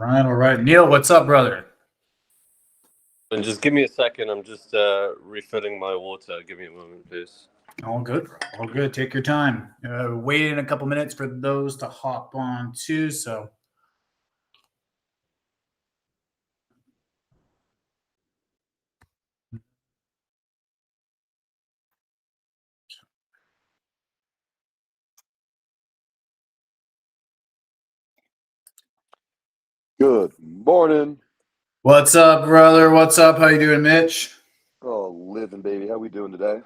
All right. Neil, what's up, brother? And just give me a second. I'm just refilling my water. Give me a moment, please. All good, bro. All good. Take your time. Waiting a couple minutes for those to hop on too. So. Good morning. What's up, brother? What's up? How you doing, Mitch? Oh, living, baby. How we doing today?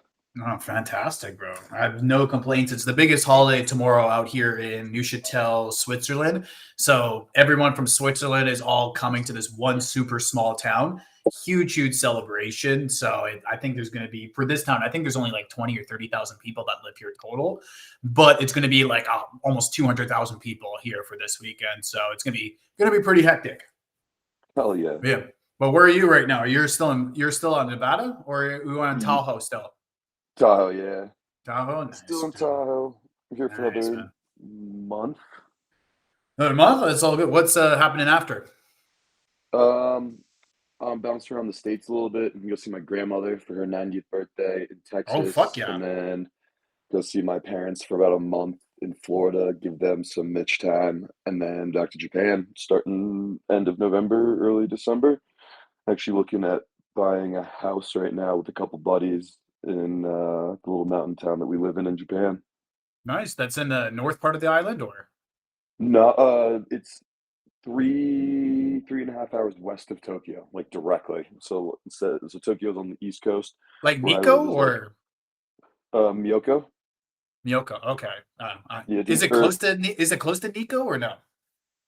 Oh, fantastic, bro. I have no complaints. It's the biggest holiday tomorrow out here in Neuchâtel, Switzerland. So everyone from Switzerland is all coming to this one super small town. Huge celebration. So I think there's going to be, for this town, I think there's only like 20 or 30,000 people that live here total. But it's going to be like almost 200,000 people here for this weekend. So it's going to be pretty hectic. Hell yeah. Yeah. But where are you right now? You're still on Nevada, or are you on Tahoe still? Tahoe, yeah. Tahoe, nice. Still in Tahoe. I'm here for Nice, another month. Another month? That's all good. What's happening after? I'm bouncing around the States a little bit and go see my grandmother for her 90th birthday in Texas. Oh, fuck yeah. And then go see my parents for about a month in Florida, give them some Mitch time, and then back to Japan starting end of November, early December. Actually looking at buying a house right now with a couple buddies in the little mountain town that we live in Japan. Nice. That's in the north part of the island, or? No, it's 3.5 hours west of Tokyo, like directly. So Tokyo's on the East Coast. Like Miko or Miyoko? Miyoko? Okay. Yeah, is it close to Nikko or no?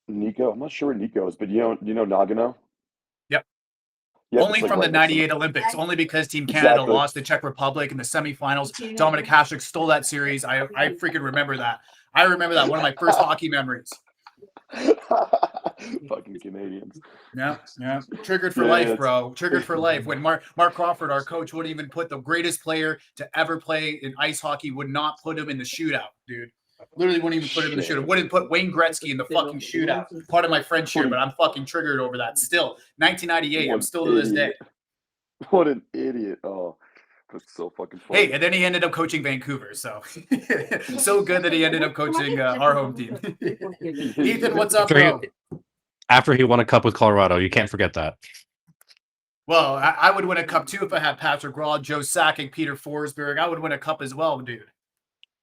Nikko? I'm not sure where Nikko is, but you know Nagano? Yep. Yeah, only like from right the '98 Olympics. Only because Team Canada Exactly. lost to Czech Republic in the semifinals. Dominik Hasek stole that series. I freaking remember that. I remember that. One of my first hockey memories. Fucking Canadians. Yeah. Triggered for life, bro. Triggered for life. When Mark Crawford, our coach, wouldn't even put the greatest player to ever play in ice hockey, would not put him in the shootout, dude. Literally wouldn't even put him in the shootout. Wouldn't put Wayne Gretzky in the fucking shootout. Part of my French here, but I'm fucking triggered over that. Still, 1998. I'm still to this day. What an idiot. Oh, that's so fucking funny. Hey, and then he ended up coaching Vancouver. So so good that he ended up coaching our home team. Ethan, what's up, bro? After he won a cup with Colorado, you can't forget that. Well, I would win a cup too if I had Patrick Roy, Joe Sakic, Peter Forsberg. I would win a cup as well, dude.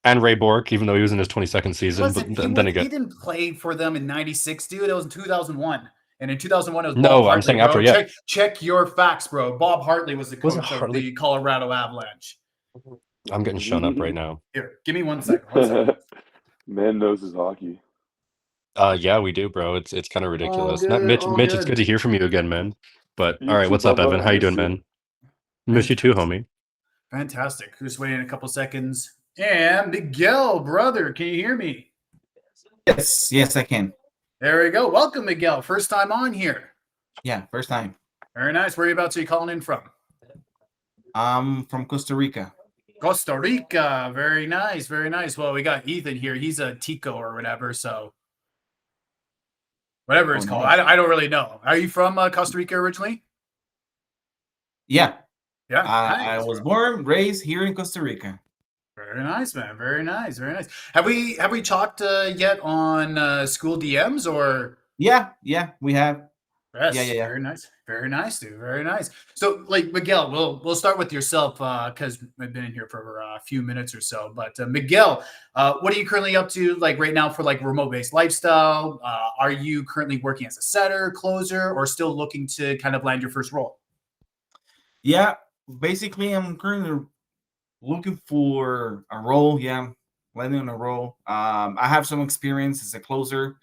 And Ray Bourque, even though he was in his 22nd season. He didn't play for them in '96, dude. That was in 2001. And in 2001, it was no, Bob Hartley, I'm saying bro. after, yeah. Check your facts, bro. Bob Hartley was the coach of the Colorado Avalanche. I'm getting shown up right now. Here, give me 1 second. Man knows his hockey. Yeah, we do, bro. It's kind of ridiculous. Mitch, it's good to hear from you again, man. But all right, what's up, Evan? How you doing, man? Miss you too, homie. Fantastic. Just waiting a couple seconds. And Miguel, brother, can you hear me? Yes, I can. There we go. Welcome, Miguel. First time on here. Yeah, first time. Very nice. Whereabouts are you calling in from? I'm from Costa Rica. Costa Rica. Very nice. Very nice. Well, we got Ethan here. He's a Tico or whatever, so whatever it's called. I don't really know. Are you from Costa Rica originally? Yeah. Yeah. I was born, raised here in Costa Rica. Very nice, man. Very nice. Very nice. Have we talked yet on Skool DMs or? Yeah, we have. Yes, yeah. Very nice, dude. Very nice. So, like, Miguel, we'll start with yourself because I've been in here for a few minutes or so. But Miguel, what are you currently up to, like right now, for like remote-based lifestyle? Are you currently working as a setter, closer, or still looking to kind of land your first role? Yeah, basically, I'm currently looking for a role. Yeah, landing on a role. I have some experience as a closer.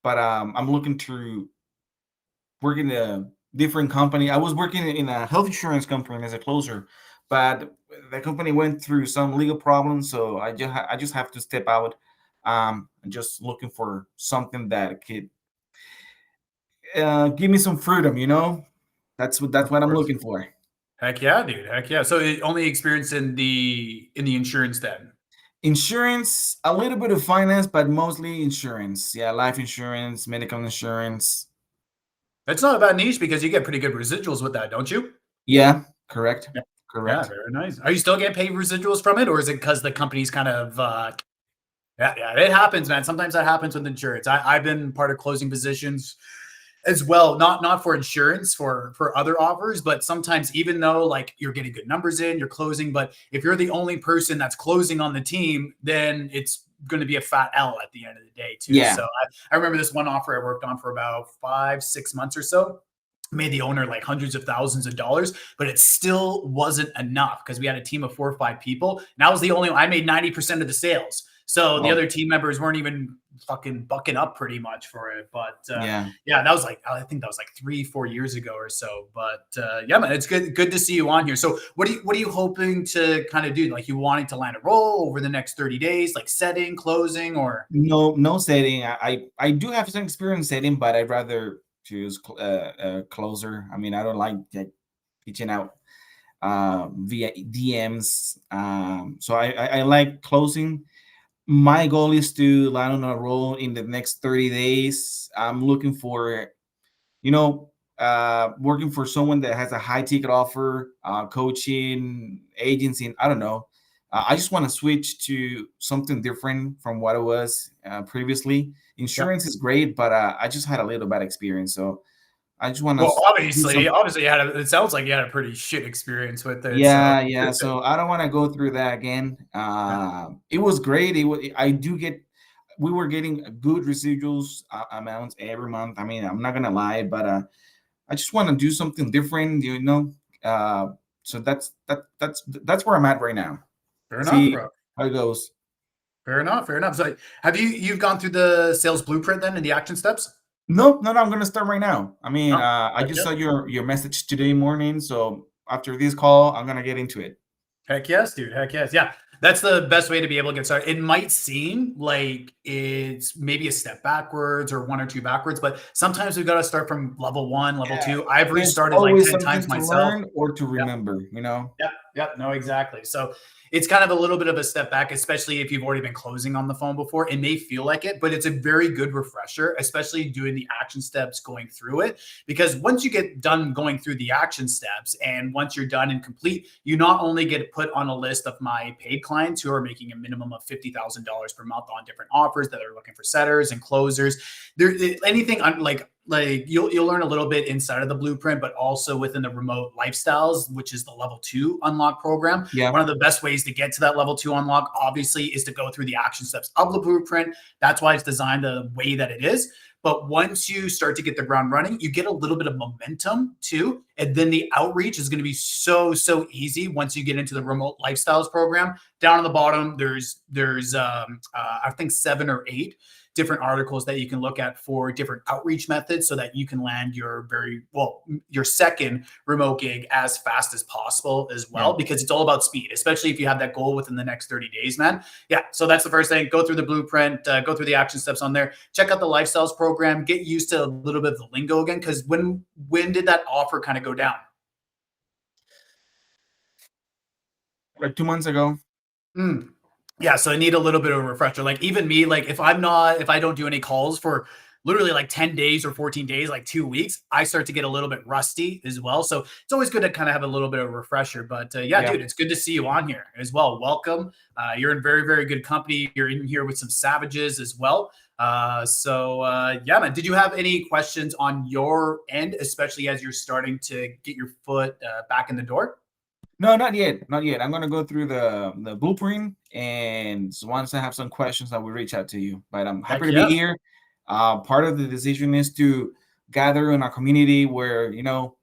But I'm looking to work in a different company. I was working in a health insurance company as a closer, but the company went through some legal problems, so I just have to step out. I'm just looking for something that could give me some freedom. That's what I'm looking for. Heck yeah, dude. Heck yeah. So only experience in the insurance then. Insurance, a little bit of finance, but mostly insurance. Yeah, life insurance, medical insurance. It's not a bad niche because you get pretty good residuals with that, don't you? Yeah, correct. Yeah. Yeah, Correct. very nice. Are you still getting paid residuals from it, or is it because the company's kind of yeah, it happens, man. Sometimes that happens with insurance. I've been part of closing positions as well, not for insurance, for other offers, but sometimes even though like you're getting good numbers in, you're closing, but if you're the only person that's closing on the team, then it's going to be a fat L at the end of the day too. Yeah. So I remember this one offer I worked on for about 5-6 months or so. Made the owner like hundreds of thousands of dollars, but it still wasn't enough because we had a team of 4 or 5 people. And I was the only one. I made 90% of the sales. So the other team members weren't even fucking bucking up pretty much for it. But yeah, that was like, I think that was like 3-4 years ago or so. But yeah, man, it's good to see you on here. So what are you hoping to kind of do? Like you wanting to land a role over the next 30 days, like setting, closing, or no setting. I do have some experience setting, but I'd rather choose closer. I mean, I don't like pitching out via DMs. So I like closing. My goal is to land on a role in the next 30 days. I'm looking for, working for someone that has a high ticket offer, coaching, agency. I don't know. I just want to switch to something different from what it was previously. Insurance is great, but I just had a little bad experience. So I just want to. Well, obviously, it sounds like you had a pretty shit experience with it. Yeah. So I don't want to go through that again. It was great. We were getting good residuals amounts every month. I mean, I'm not gonna lie, but I just want to do something different. So that's where I'm at right now. Fair enough, bro. How it goes. Fair enough. So have you've gone through the sales blueprint then and the action steps? No, I'm gonna start right now. I mean, I just saw your message today morning, so after this call, I'm gonna get into it. Heck yes, dude. Heck yes. Yeah. That's the best way to be able to get started. It might seem like it's maybe a step backwards or 1 or 2 backwards, but sometimes we've got to start from level 1, level 2. I've restarted like 10 times myself. Learn or to remember, Yeah, no, exactly. So it's kind of a little bit of a step back, especially if you've already been closing on the phone before. It may feel like it, but it's a very good refresher, especially doing the action steps going through it. Because once you get done going through the action steps and once you're done and complete, you not only get put on a list of my paid clients who are making a minimum of $50,000 per month on different offers that are looking for setters and closers. There, anything like you'll learn a little bit inside of the blueprint, but also within the remote lifestyles, which is the level 2 unlock program. Yeah. One of the best ways to get to that level 2 unlock, obviously, is to go through the action steps of the blueprint. That's why it's designed the way that it is. But once you start to get the ground running, you get a little bit of momentum too. And then the outreach is going to be so easy once you get into the remote lifestyles program. Down on the bottom, there's I think 7 or 8 different articles that you can look at for different outreach methods so that you can land your second remote gig as fast as possible as well, because it's all about speed, especially if you have that goal within the next 30 days, man. Yeah. So that's the first thing. Go through the blueprint, go through the action steps on there, check out the lifestyles program, get used to a little bit of the lingo again. Cause when did that offer kind of go down? Like 2 months ago. Yeah, so I need a little bit of a refresher. Like even me, like if I don't do any calls for literally like 10 days or 14 days, like 2 weeks, I start to get a little bit rusty as well. So it's always good to kind of have a little bit of a refresher. But dude, it's good to see you on here as well. Welcome. You're in very, very good company. You're in here with some savages as well. Yeah, man. Did you have any questions on your end, especially as you're starting to get your foot back in the door? No, not yet. I'm gonna go through the blueprint, and once I have some questions, I will reach out to you. But I'm happy to be here. Part of the decision is to gather in a community where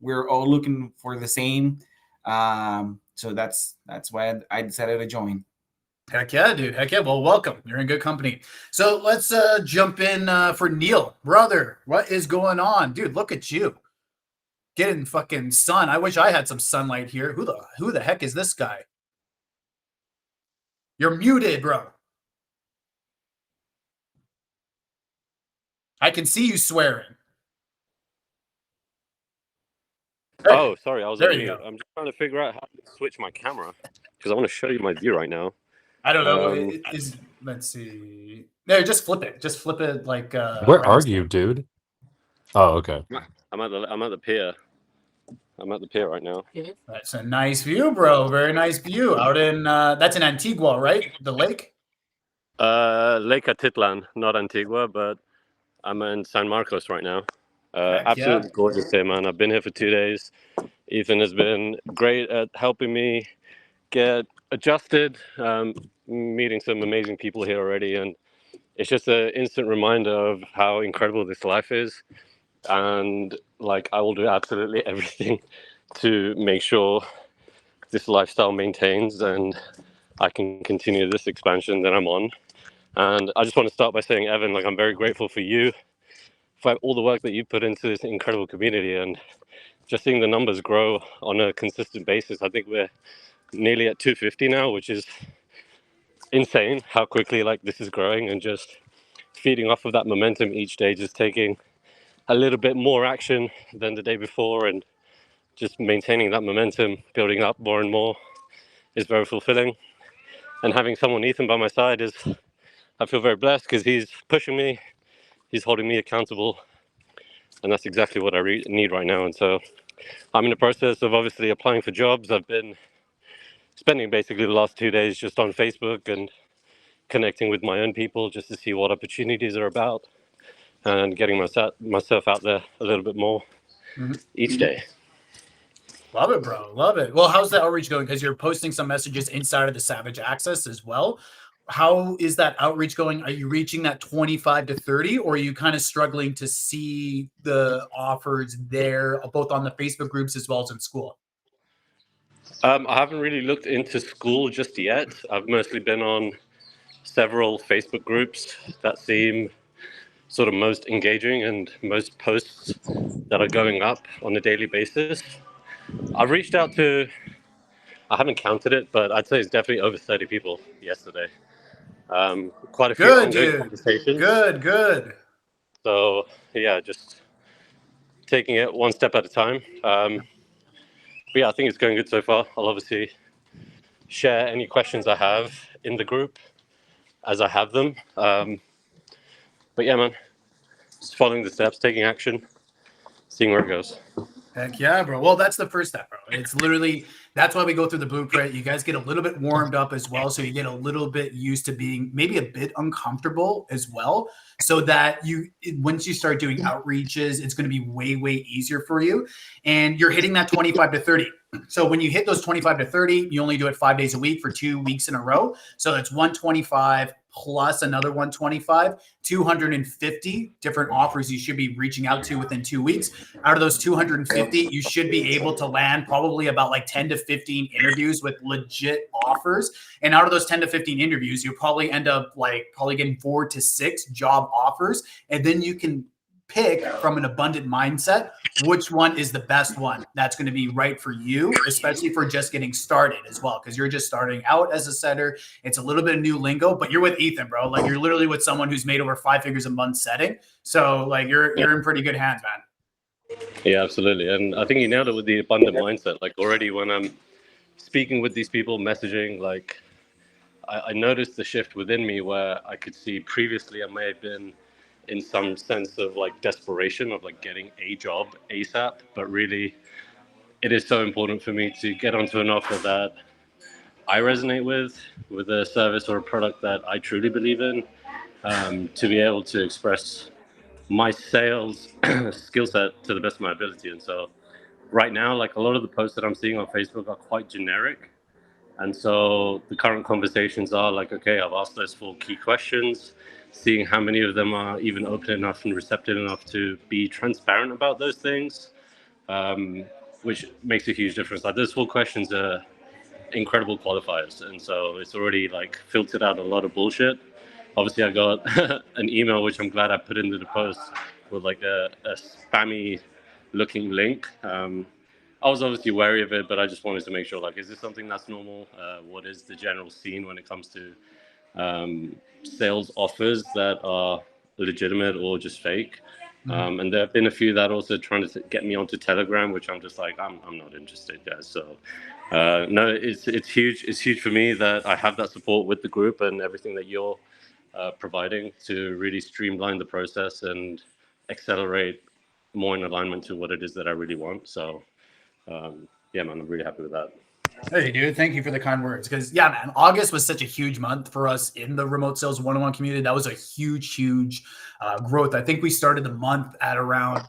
we're all looking for the same. So that's why I decided to join. Heck yeah, dude. Heck yeah. Well, welcome. You're in good company. So let's jump in for Neil. Brother, what is going on? Dude, look at you. Getting fucking sun. I wish I had some sunlight here. Who the heck is this guy? You're muted, bro. I can see you swearing. Oh, sorry, I was There on you mute. go. I'm just trying to figure out how to switch my camera because I want to show you my view right now. I don't know. Um, Let's see. No, just flip it. Just flip it like. Where around are the you, dude? Oh, okay. I'm at the pier. I'm at the pier right now. That's a nice view, bro. Very nice view out in. That's in Antigua, right? The lake. Lake Atitlan, not Antigua, but I'm in San Marcos right now. Heck yeah. Absolutely gorgeous day, man. I've been here for 2 days. Ethan has been great at helping me get adjusted, meeting some amazing people here already, and it's just an instant reminder of how incredible this life is. And like, I will do absolutely everything to make sure this lifestyle maintains and I can continue this expansion that I'm on. And I just want to start by saying, Evan, like, I'm very grateful for you, for all the work that you put into this incredible community, and just seeing the numbers grow on a consistent basis. I think we're nearly at 250 now, which is insane how quickly like this is growing, and just feeding off of that momentum each day, just taking a little bit more action than the day before, and just maintaining that momentum, building up more and more, is very fulfilling. And having someone, Ethan, by my side is, I feel very blessed because he's pushing me, he's holding me accountable, and that's exactly what I need right now. And so I'm in the process of obviously applying for jobs. I've been spending basically the last 2 days just on Facebook and connecting with my own people just to see what opportunities are about, and getting myself out there a little bit more each day. Love it, bro. Love it. Well, how's the outreach going? Because you're posting some messages inside of the Savage Access as well. How is that outreach going? Are you reaching that 25 to 30, or are you kind of struggling to see the offers there, both on the Facebook groups as well as in Skool? I haven't really looked into Skool just yet. I've mostly been on several Facebook groups that seem sort of most engaging and most posts that are going up on a daily basis. I've reached out to, I haven't counted it, but I'd say it's definitely over 30 people yesterday. Quite a few Good, ongoing dude. conversations. Good. So yeah, just taking it one step at a time. But yeah, I think it's going good so far. I'll obviously share any questions I have in the group as I have them. But yeah, man, just following the steps, taking action, seeing where it goes. Heck yeah, bro. Well, that's the first step, bro. It's literally, that's why we go through the blueprint. You guys get a little bit warmed up as well. So you get a little bit used to being maybe a bit uncomfortable as well. So that once you start doing outreaches, it's going to be way easier for you. And you're hitting that 25 to 30. So when you hit those 25 to 30, you only do it 5 days a week for 2 weeks in a row. So that's 125 plus another 125, 250 different offers you should be reaching out to within 2 weeks. Out of those 250, you should be able to land probably about like 10 to 15 interviews with legit offers. And out of those 10 to 15 interviews, you'll probably end up like probably getting 4 to 6 job offers. And then you can pick from an abundant mindset which one is the best one that's going to be right for you, especially for just getting started as well, because you're just starting out as a setter. It's a little bit of new lingo, but you're with Ethan, bro. Like, you're literally with someone who's made over 5 figures a month setting. So like you're in pretty good hands, man. Yeah, absolutely. And I think you nailed it with the abundant mindset. Like, already when I'm speaking with these people, messaging, like, I noticed the shift within me where I could see previously I may have been in some sense of like desperation of like getting a job ASAP, but really it is so important for me to get onto an offer that I resonate with a service or a product that I truly believe in, to be able to express my sales skill set to the best of my ability. And so right now, like, a lot of the posts that I'm seeing on Facebook are quite generic. And so the current conversations are like, okay, I've asked those 4 key questions, seeing how many of them are even open enough and receptive enough to be transparent about those things, which makes a huge difference. Like, those 4 questions are incredible qualifiers. And so it's already like filtered out a lot of bullshit. Obviously, I got an email, which I'm glad I put into the post, with like a spammy looking link. I was obviously wary of it, but I just wanted to make sure, like, is this something that's normal? What is the general scene when it comes to sales offers that are legitimate or just fake? And there have been a few that also trying to get me onto Telegram, which I'm just like, I'm not interested, guys. So no, it's huge. It's huge for me that I have that support with the group and everything that you're providing to really streamline the process and accelerate more in alignment to what it is that I really want. So yeah, man, I'm really happy with that. Hey, dude, thank you for the kind words. Because, yeah, man, August was such a huge month for us in the remote sales one-on-one community. That was a huge growth. I think we started the month at around,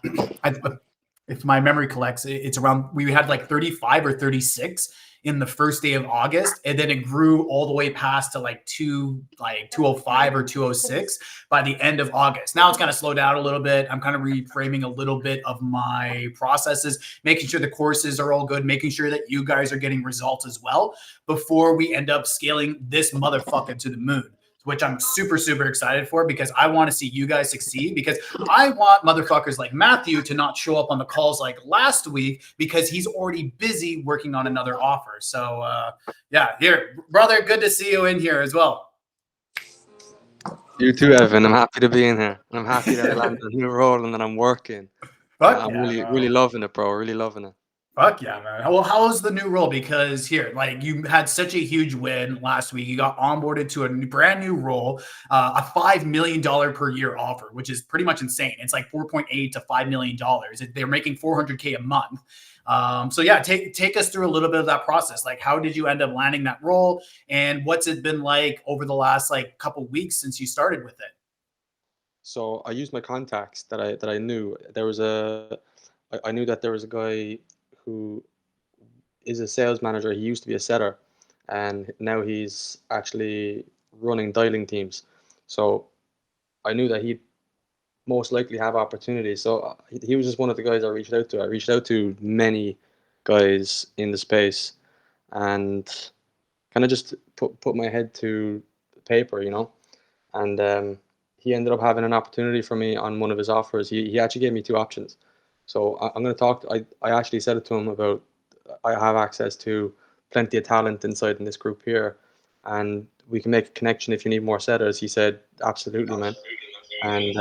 if my memory collects, it's around, we had like 35 or 36 in the first day of August. And then it grew all the way past to like 205 or 206 by the end of August. Now it's kind of slowed down a little bit. I'm kind of reframing a little bit of my processes, making sure the courses are all good, making sure that you guys are getting results as well before we end up scaling this motherfucker to the moon, which I'm super excited for, because I want to see you guys succeed, because I want motherfuckers like Matthew to not show up on the calls like last week because he's already busy working on another offer. So yeah, here, brother, good to see you in here as well. You too, Evan. I'm happy to be in here. I'm happy that I landed a new role and that I'm working. I'm really loving it, bro. Really loving it. Fuck yeah, man. Well, how's the new role? Because here, like, you had such a huge win last week. You got onboarded to a brand new role, a $5 million per year offer, which is pretty much insane. It's like $4.8 to $5 million. They're making $400K a month. So yeah, take us through a little bit of that process. Like, how did you end up landing that role, and what's it been like over the last like couple weeks since you started with it? So I used my contacts that I knew. I knew that there was a guy who is a sales manager. He used to be a setter, and now he's actually running dialing teams. So I knew that he'd most likely have opportunities. So he was just one of the guys I reached out to. I reached out to many guys in the space, and kind of just put my head to paper, you know. And he ended up having an opportunity for me on one of his offers. He actually gave me two options. So I'm going to talk. I actually said it to him about, I have access to plenty of talent inside in this group here, and we can make a connection if you need more setters. He said, absolutely, man. And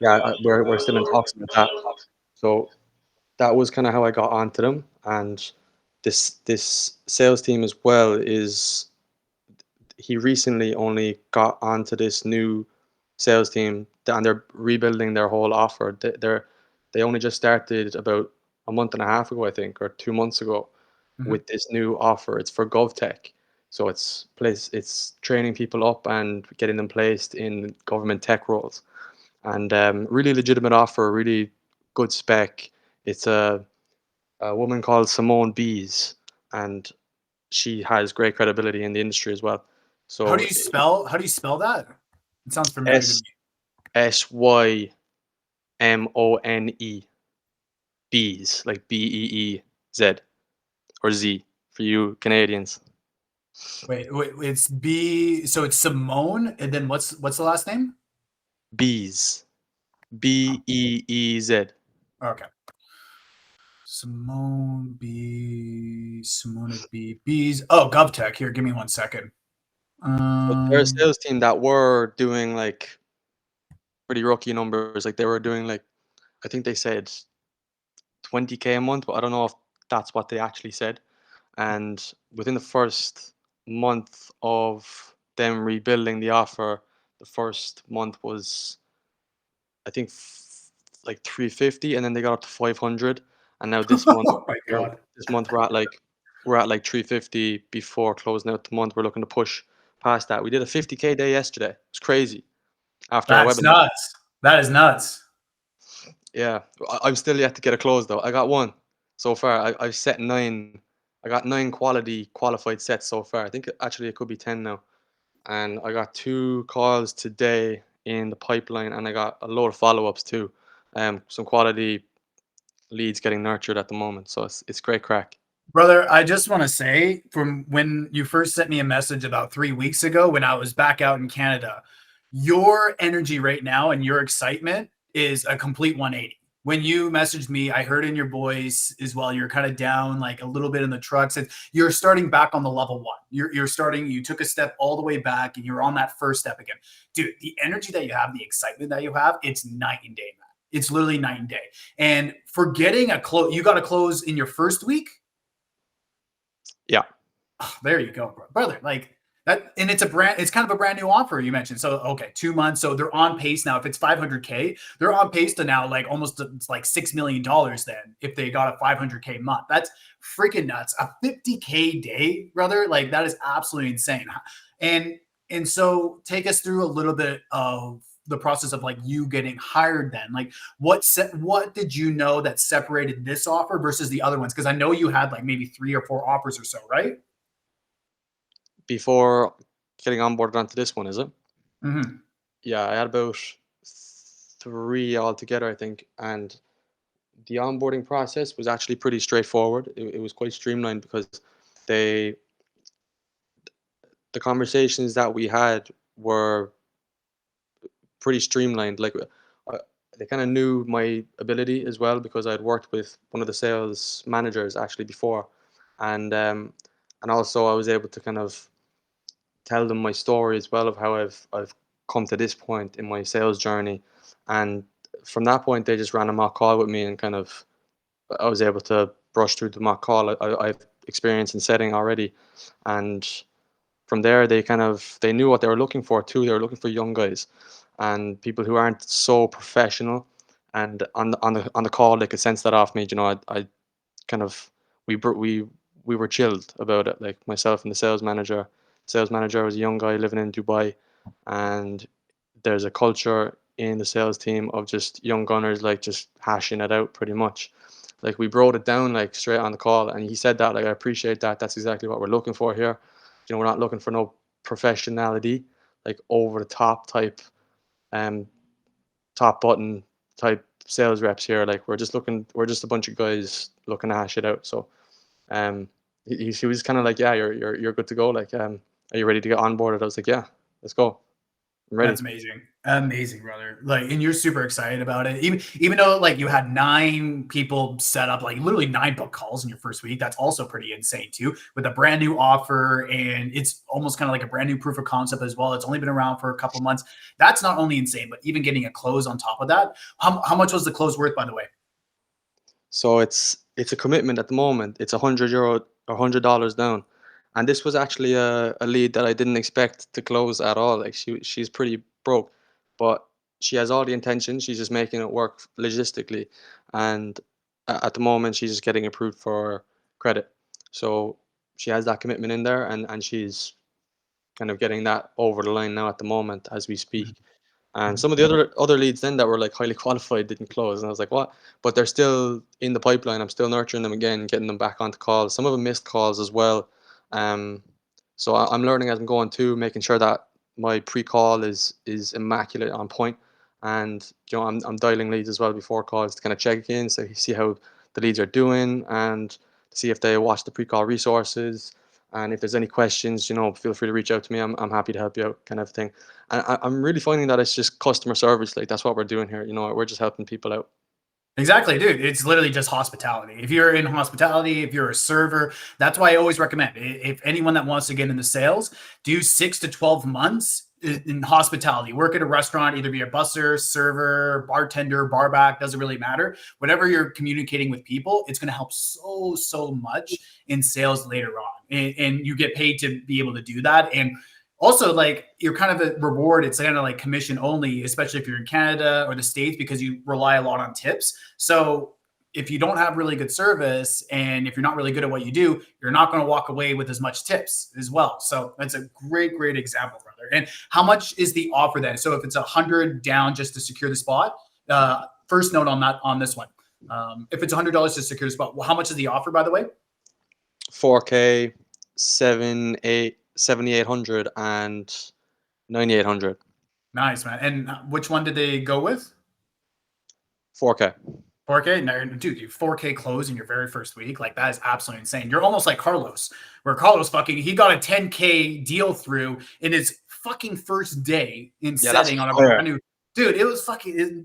yeah, we're still in talks about that. So that was kind of how I got onto them. And this sales team as well he recently only got onto this new sales team, and they're rebuilding their whole offer. They only just started about a month and a half ago, I think, or 2 months ago, with this new offer. It's for GovTech. So it's training people up and getting them placed in government tech roles. And really legitimate offer, really good spec. It's a woman called Simone Bees, and she has great credibility in the industry as well. So how do you spell that? It sounds familiar to me. SYMONE. Bees, like BEEZ or Z for you Canadians. Wait, it's B. So it's Simone, and then what's the last name? Bees, BEEZ. Okay. Simone Bees. Oh, GovTech. Here, give me 1 second. They're a sales team that were doing like pretty rookie numbers. Like they were doing like, I think they said 20K a month, but I don't know if that's what they actually said. And within the first month of them rebuilding the offer, the first month was, I think, like 350, and then they got up to 500, and now this month, oh my God. this month we're at like 350 before closing out the month. We're looking to push past that. We did a 50K day yesterday. It's crazy. After our That's webinar. nuts. That is nuts. Yeah, I'm still yet to get a close though. I got one so far. I've set 9. I got 9 qualified sets so far. I think actually it could be 10 now. And I got 2 calls today in the pipeline, and I got a load of follow-ups too. Some quality leads getting nurtured at the moment. So it's great crack. Brother, I just want to say, from when you first sent me a message about 3 weeks ago when I was back out in Canada, your energy right now and your excitement is a complete 180. When you messaged me, I heard in your voice as well, you're kind of down like a little bit in the trucks. And you're starting back on the level 1. You're starting, you took a step all the way back and you're on that first step again. Dude, the energy that you have, the excitement that you have, it's night and day, man. It's literally night and day. And for getting a close, you got to close in your first week. Yeah. Oh, there you go, brother. Like that, and it's kind of a brand new offer you mentioned. So okay, 2 months. So they're on pace now. If it's 500K, they're on pace to now like almost it's like $6 million. Then if they got a 500K month, that's freaking nuts. A 50K day, brother. Like that is absolutely insane. And so take us through a little bit of the process of like you getting hired then. Like what did you know that separated this offer versus the other ones? Because I know you had like maybe 3 or 4 offers or so, right? Before getting onboarded onto this one, is it? Mm-hmm. Yeah, I had about 3 altogether, I think, and the onboarding process was actually pretty straightforward. It was quite streamlined because the conversations that we had were pretty streamlined. Like they kind of knew my ability as well because I'd worked with one of the sales managers actually before, and also I was able to kind of tell them my story as well of how I've come to this point in my sales journey, and from that point they just ran a mock call with me and kind of I was able to brush through the mock call I've experienced in setting already, and from there they knew what they were looking for too. They were looking for young guys and people who aren't so professional, and on the call they could sense that off me. You know, I kind of we were chilled about it, like myself and the sales manager. Sales manager was a young guy living in Dubai, and there's a culture in the sales team of just young gunners like just hashing it out pretty much. Like we broke it down like straight on the call, and he said that like I appreciate that. That's exactly what we're looking for here. You know, we're not looking for no professionality, like over the top type, top button type sales reps here. Like we're just a bunch of guys looking to hash it out. So, he was kind of like, yeah, you're good to go. Like, are you ready to get onboarded? I was like, yeah, let's go. I'm ready. That's amazing. Amazing, brother. Like, and you're super excited about it. Even though like you had 9 people set up, like literally 9 book calls in your first week. That's also pretty insane too, with a brand new offer. And it's almost kind of like a brand new proof of concept as well. It's only been around for a couple months. That's not only insane, but even getting a close on top of that. How much was the close worth, by the way? So it's a commitment at the moment. It's €100 or $100 down. And this was actually a lead that I didn't expect to close at all. Like she's pretty broke, but she has all the intention. She's just making it work logistically. And at the moment, she's just getting approved for credit. So she has that commitment in there, and she's kind of getting that over the line now at the moment as we speak. And some of the other leads then that were like highly qualified didn't close, and I was like, what? But they're still in the pipeline. I'm still nurturing them again, getting them back onto calls. Some of them missed calls as well. So I'm learning as I'm going too, making sure that my pre-call is immaculate on point, and you know I'm dialing leads as well before calls to kind of check in, so you see how the leads are doing and see if they watch the pre-call resources. And if there's any questions, you know, feel free to reach out to me. I'm happy to help you out, kind of thing. And I'm really finding that it's just customer service. Like that's what we're doing here. You know, we're just helping people out. Exactly, dude. It's literally just hospitality. If you're in hospitality, if you're a server, that's why I always recommend if anyone that wants to get into sales, do 6 to 12 months in hospitality. Work at a restaurant, either be a busser, server, bartender, barback, doesn't really matter. Whatever you're communicating with people, it's going to help so much in sales later on. And you get paid to be able to do that. And also, like, you're kind of a reward. It's kind of like commission only, especially if you're in Canada or the States, because you rely a lot on tips. So if you don't have really good service and if you're not really good at what you do, you're not going to walk away with as much tips as well. So that's a great example, brother. And how much is the offer then? So if it's 100 down just to secure the spot, first note on this one. If it's $100 to secure the spot, well, how much is the offer, by the way? 4K, 7,800 and 9,800. Nice, man. And which one did they go with? 4K. 4K? No, dude, you 4K close in your very first week. Like, that is absolutely insane. You're almost like Carlos, where Carlos he got a 10K deal through in his fucking first day in setting on a brand new. Dude, it was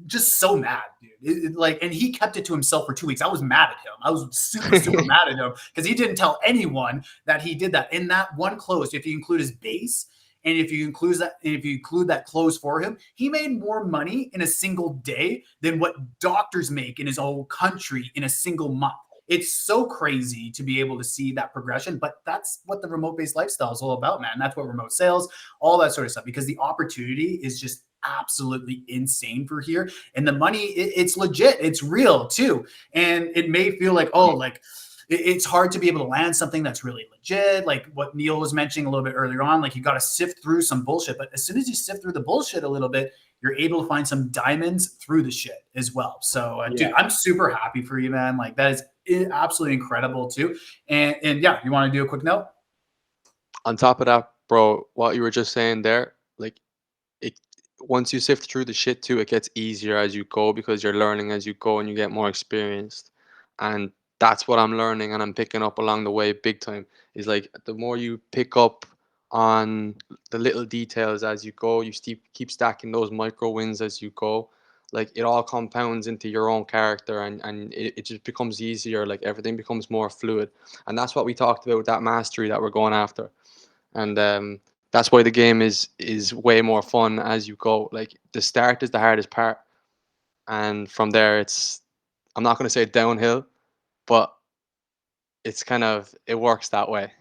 just so mad, dude. And he kept it to himself for 2 weeks. I was mad at him. I was super mad at him because he didn't tell anyone that he did that. In that one close, if you include his base And if you include that close for him, he made more money in a single day than what doctors make in his whole country in a single month. It's so crazy to be able to see that progression, but that's what the remote-based lifestyle is all about, man. That's what remote sales, all that sort of stuff, because the opportunity is just absolutely insane for here. And the money, it's legit, it's real too. And it may feel like, oh, like it's hard to be able to land something that's really legit, like what Neil was mentioning a little bit earlier on. Like you got to sift through some bullshit, but as soon as you sift through the bullshit a little bit, you're able to find some diamonds through the shit as well. So, dude, I'm super happy for you, man. Like that is absolutely incredible too. And yeah, you want to do a quick note? On top of that, bro, what you were just saying there, like it, once you sift through the shit too, it gets easier as you go because you're learning as you go and you get more experienced. And that's what I'm learning and I'm picking up along the way big time. Is like the more you pick up on the little details as you go, you keep stacking those micro wins as you go. Like it all compounds into your own character and it just becomes easier. Like everything becomes more fluid. And that's what we talked about with that mastery that we're going after. And that's why the game is way more fun as you go. Like the start is the hardest part, and from there I'm not going to say downhill, but it's kind of, it works that way.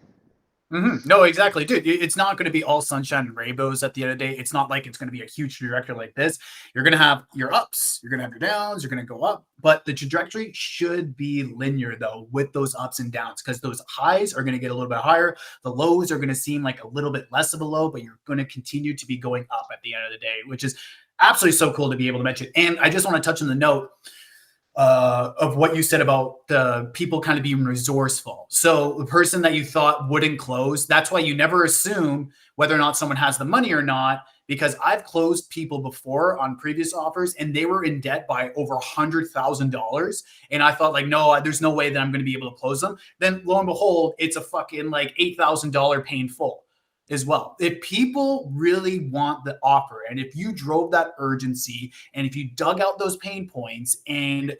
No, exactly, dude. It's not going to be all sunshine and rainbows at the end of the day. It's not like it's going to be a huge trajectory like this. You're going to have your ups, you're going to have your downs, you're going to go up, but the trajectory should be linear though with those ups and downs, because those highs are going to get a little bit higher. The lows are going to seem like a little bit less of a low, but you're going to continue to be going up at the end of the day, which is absolutely so cool to be able to mention. And I just want to touch on the note of what you said about the people kind of being resourceful. So the person that you thought wouldn't close, that's why you never assume whether or not someone has the money or not, because I've closed people before on previous offers and they were in debt by over $100,000. And I thought like, no, there's no way that I'm going to be able to close them. Then lo and behold, it's a fucking like $8,000 paying full as well. If people really want the offer, and if you drove that urgency, and if you dug out those pain points, and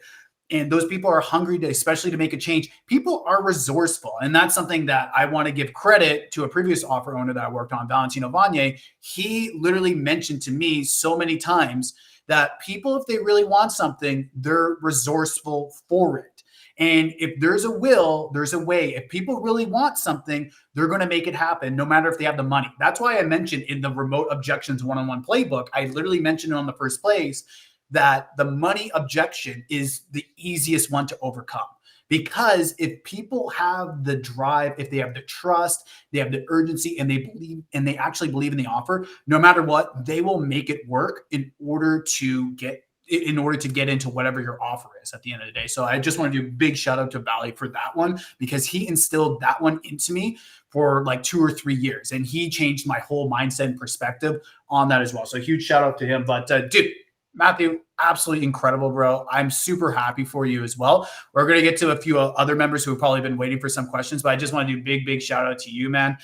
those people are hungry to, especially to make a change, people are resourceful. And that's something that I want to give credit to a previous offer owner that I worked on, Valentino Vanier. He literally mentioned to me so many times that people, if they really want something, they're resourceful for it. And if there's a will, there's a way. If people really want something, they're going to make it happen, no matter if they have the money. That's why I mentioned in the remote objections one-on-one playbook, I literally mentioned it on the first place, that the money objection is the easiest one to overcome. Because if people have the drive, if they have the trust, they have the urgency, and they believe, and they actually believe in the offer, no matter what, they will make it work in order to get into whatever your offer is at the end of the day. So I just want to do a big shout out to Valley for that one, because he instilled that one into me for like 2 or 3 years. And he changed my whole mindset and perspective on that as well. So huge shout out to him. But dude, Matthew, absolutely incredible, bro. I'm super happy for you as well. We're going to get to a few other members who have probably been waiting for some questions, but I just want to do big shout out to you, man.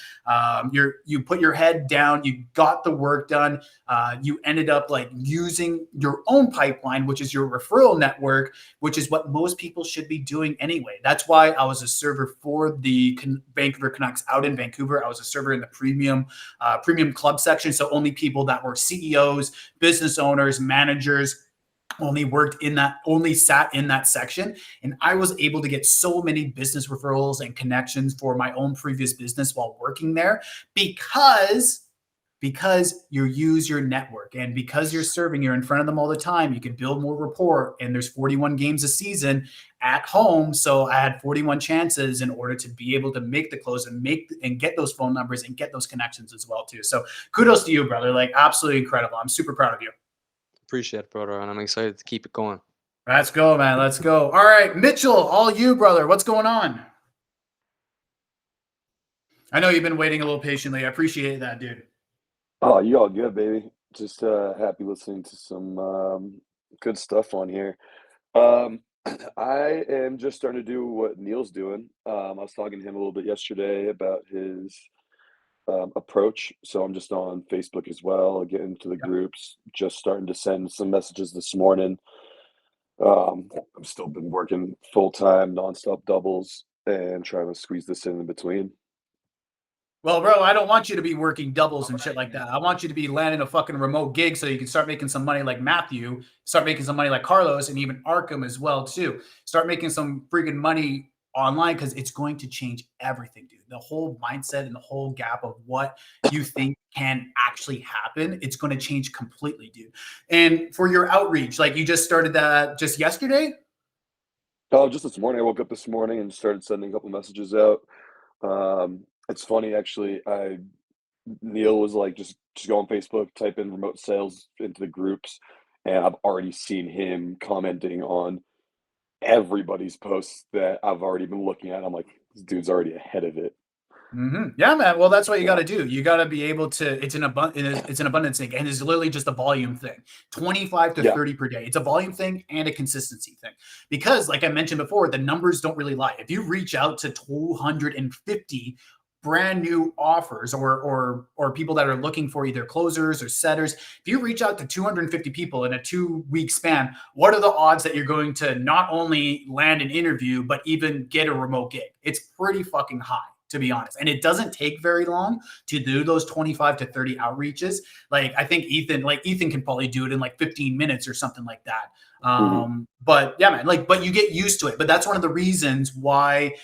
You put your head down, you got the work done. You ended up like using your own pipeline, which is your referral network, which is what most people should be doing anyway. That's why I was a server for the Vancouver Canucks out in Vancouver. I was a server in the premium club section. So only people that were CEOs, business owners, managers, only sat in that section. And I was able to get so many business referrals and connections for my own previous business while working there, because you use your network, and because you're in front of them all the time, you can build more rapport. And there's 41 games a season at home. So I had 41 chances in order to be able to make the close and get those phone numbers and get those connections as well too. So kudos to you, brother. Like absolutely incredible. I'm super proud of you. Appreciate it, brother, and I'm excited to keep it going. Let's go, man. Let's go. All right, Mitchell, all you, brother. What's going on? I know you've been waiting a little patiently. I appreciate that, dude. Oh, you all good, baby. Just happy listening to some good stuff on here. I am just starting to do what Neil's doing. I was talking to him a little bit yesterday about his approach. So I'm just on Facebook as well, getting into the groups, just starting to send some messages this morning. I've still been working full-time, nonstop doubles, and trying to squeeze this in between. Well, bro, I don't want you to be working doubles and shit like that. I want you to be landing a fucking remote gig so you can start making some money like Matthew, start making some money like Carlos, and even Arkham as well too. Start making some freaking money online because it's going to change everything, dude. The whole mindset and the whole gap of what you think can actually happen, it's going to change completely, dude. And for your outreach, like you just started that just yesterday? Oh, just this morning. I woke up this morning and started sending a couple messages out. It's funny actually. Neil was like, just go on Facebook, type in remote sales into the groups, and I've already seen him commenting on everybody's posts that I've already been looking at. I'm like, this dude's already ahead of it. Yeah, man. Well, that's what you Yeah. got to do. You got to be able to. It's an abundance thing, and it's literally just a volume thing. 25 to Yeah. 30 per day. It's a volume thing and a consistency thing. Because, like I mentioned before, the numbers don't really lie. If you reach out to 250 brand new offers or people that are looking for either closers or setters, if you reach out to 250 people in a 2-week span, what are the odds that you're going to not only land an interview but even get a remote gig? It's pretty fucking high, to be honest. And it doesn't take very long to do those 25 to 30 outreaches. Like I think Ethan can probably do it in like 15 minutes or something like that. But yeah, man, but you get used to it. But that's one of the reasons why